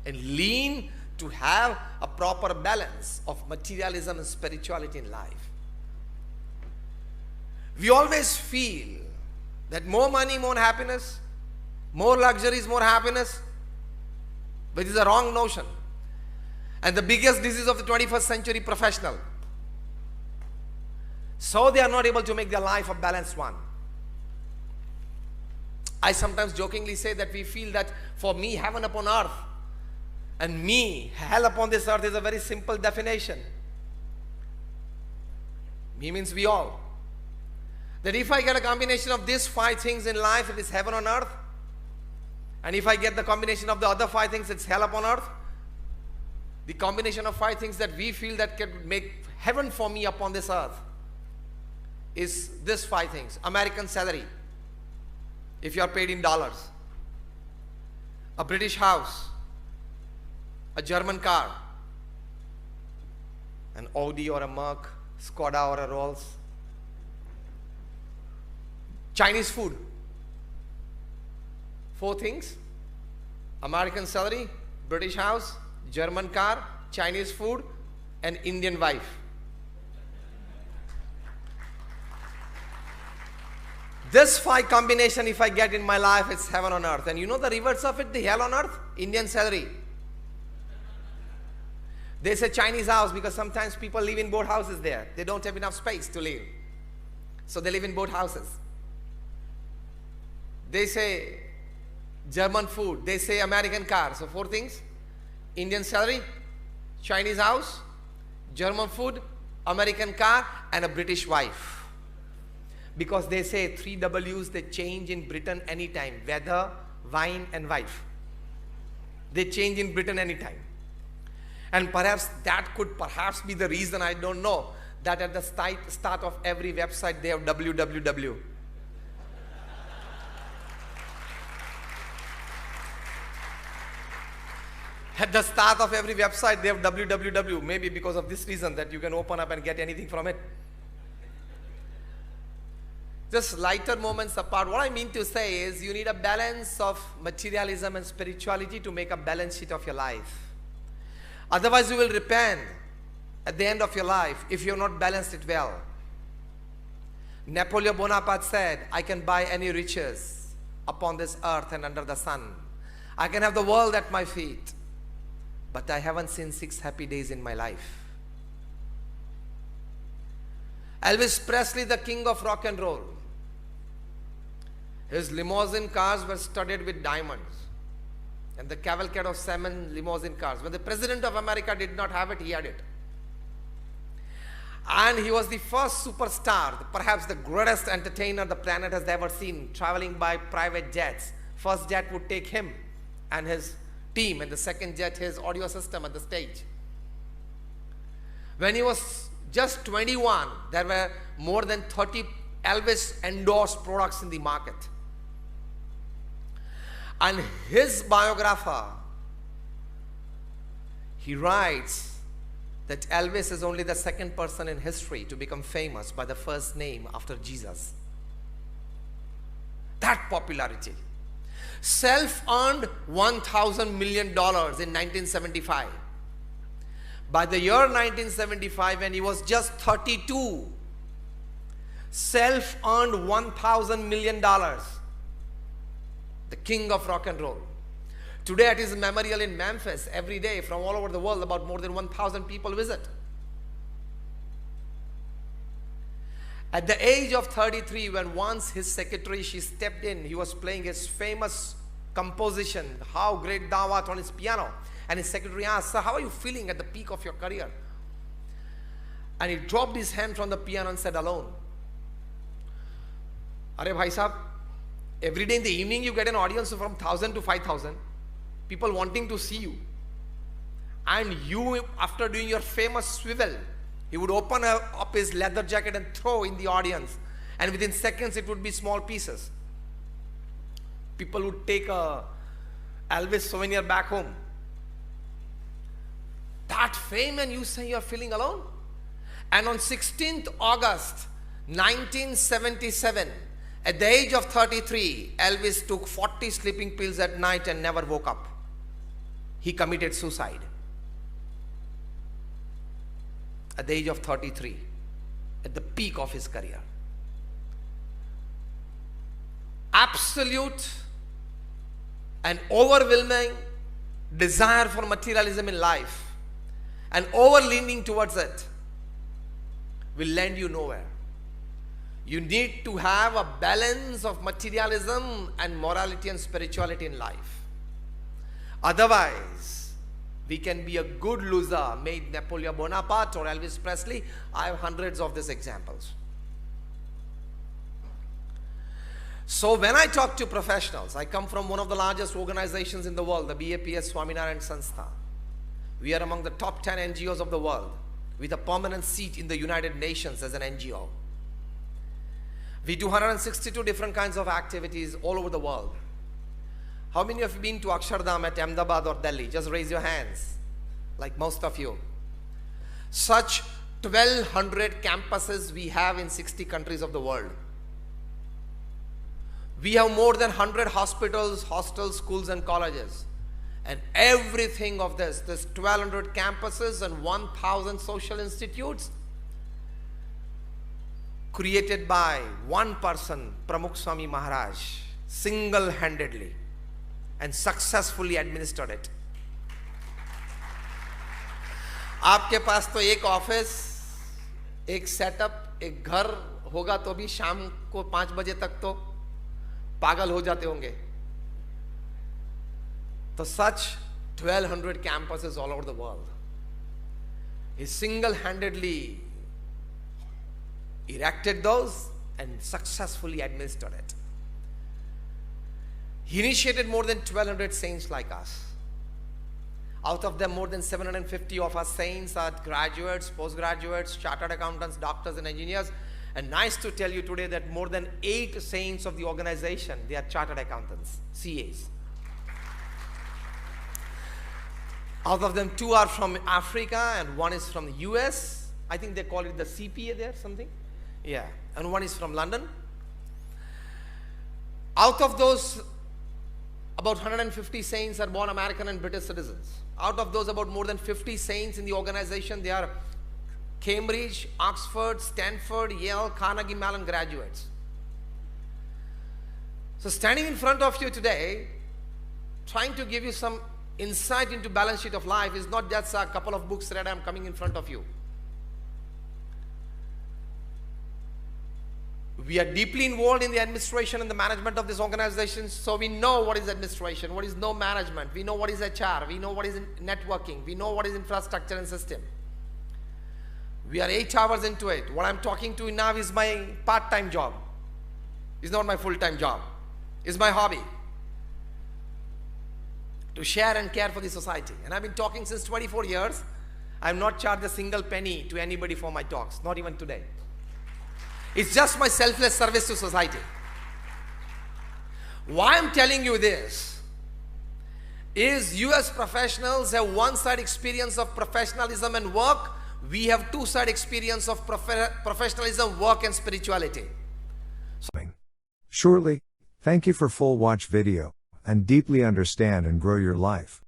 and lean to have a proper balance of materialism and spirituality in life. We always feel that more money, more happiness, more luxuries, more happiness, which is a wrong notion. And the biggest disease of the 21st century professional. So they are not able to make their life a balanced one. I sometimes jokingly say that we feel that for me, heaven upon earth, and me, hell upon this earth is a very simple definition. Me means we all. That if I get a combination of these 5 things in life, it is heaven on earth. And if I get the combination of the other 5 things, it's hell upon earth. The combination of 5 things that we feel that can make heaven for me upon this earth is this 5 things. American salary, if you are paid in dollars. A British house. A German car. An Audi or a Merc, Skoda or a Rolls. Chinese food. 4 things. American salary, British house, German car, Chinese food, and Indian wife. This 5 combination, if I get in my life, it's heaven on earth. And you know the reverse of it, the hell on earth? Indian salary. They say Chinese house because sometimes people live in boat houses there. They don't have enough space to live. So they live in boat houses. They say German food. They say American car. So 4 things. Indian salary, Chinese house, German food, American car, and a British wife. Because they say 3 W's, they change in Britain anytime. Weather, wine, and wife. They change in Britain anytime. And perhaps that could be the reason, I don't know, that at the start of every website they have www. At the start of every website they have www, maybe because of this reason, that you can open up and get anything from it. Just lighter moments apart, what I mean to say is you need a balance of materialism and spirituality to make a balance sheet of your life. Otherwise you will repent at the end of your life if you have not balanced it well. Napoleon Bonaparte said, I can buy any riches upon this earth and under the sun. I can have the world at my feet. But I haven't seen 6 happy days in my life. Elvis Presley, the king of rock and roll. His limousine cars were studded with diamonds. And the cavalcade of 7 limousine cars. When the President of America did not have it, he had it. And he was the first superstar, perhaps the greatest entertainer the planet has ever seen, traveling by private jets. First jet would take him and his team, and the second jet his audio system at the stage. When he was just 21, there were more than 30 Elvis endorsed products in the market. And his biographer, he writes that Elvis is only the 2nd person in history to become famous by the first name after Jesus. That popularity. Self-earned $1,000 million in 1975. By the year 1975, when he was just 32, self-earned $1,000 million. The king of rock and roll. Today at his memorial in Memphis, every day from all over the world, about more than 1,000 people visit. At the age of 33, when once his secretary, she stepped in, he was playing his famous composition, How Great Thou Art, on his piano. And his secretary asked, Sir, how are you feeling at the peak of your career? And he dropped his hand from the piano and said, Alone. Are bhai sahab, every day in the evening you get an audience from 1,000 to 5,000. People wanting to see you. And you, after doing your famous swivel, he would open up his leather jacket and throw in the audience. And within seconds it would be small pieces. People would take a Elvis souvenir back home. That fame, and you say you are feeling alone? And on 16th August 1977, at the age of 33, Elvis took 40 sleeping pills at night and never woke up. he committed suicide at the age of 33, at the peak of his career. Absolute and overwhelming desire for materialism in life and over-leaning towards it will land you nowhere. You need to have a balance of materialism and morality and spirituality in life. Otherwise, we can be a good loser, made Napoleon Bonaparte or Elvis Presley. I have hundreds of these examples. So when I talk to professionals, I come from one of the largest organizations in the world, the BAPS Swaminarayan Sanstha. We are among the top 10 NGOs of the world with a permanent seat in the United Nations as an NGO. We do 162 different kinds of activities all over the world. How many of you have been to Akshardham at Ahmedabad or Delhi? Just raise your hands, like most of you. Such 1,200 campuses we have in 60 countries of the world. We have more than 100 hospitals, hostels, schools and colleges. And everything of this 1,200 campuses and 1,000 social institutes created by one person, Pramukh Swami Maharaj, single-handedly and successfully administered it. आपके पास तो एक office, एक setup, एक घर होगा तो भी शाम को 5 बजे तक तो पागल हो जाते होंगे. So such 1,200 campuses all over the world. He single-handedly erected those and successfully administered it. He initiated more than 1,200 saints like us. Out of them, more than 750 of our saints are graduates, postgraduates, chartered accountants, doctors and engineers. And nice to tell you today that more than 8 saints of the organization, they are chartered accountants, CAs. Out of them, 2 are from Africa and 1 is from the US. I think they call it the CPA there, something. Yeah, and 1 is from London. Out of those, about 150 saints are born American and British citizens. Out of those, about more than 50 saints in the organization, they are Cambridge, Oxford, Stanford, Yale, Carnegie Mellon graduates. So standing in front of you today, trying to give you some insight into balance sheet of life is not just a couple of books read. I'm coming in front of you. We are deeply involved in the administration and the management of this organization, so we know what is administration, what is no management, we know what is HR, we know what is networking, we know what is infrastructure and system. We are 8 hours into it. What I'm talking to you now is my part-time job. It's not my full-time job. It's my hobby. To share and care for the society. And I've been talking since 24 years. I've not charged a single penny to anybody for my talks, not even today. It's just my selfless service to society. Why I'm telling you this is US professionals have one-side experience of professionalism and work. We have two-side experience of professionalism, work and spirituality. Surely, thank you for full watch video, and deeply understand and grow your life.